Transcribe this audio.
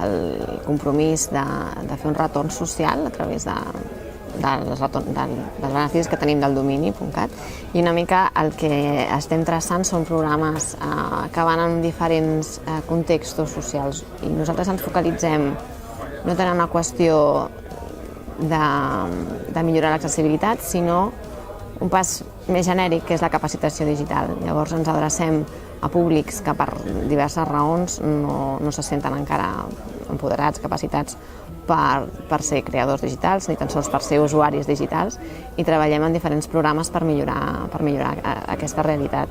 el compromís de fer un retorn social a través dels beneficis que tenim del domini.cat, i una mica el que estem traçant són programes que van en diferents contextos socials, i nosaltres ens focalitzem no tant en una qüestió de millorar l'accessibilitat, sinó un pas més genèric, que és la capacitació digital. Llavors ens adrecem a públics que per diverses raons no se senten encara empoderats, capacitats per ser creadors digitals, ni tan sols per ser usuaris digitals, i treballem en diferents programes per millorar aquesta realitat.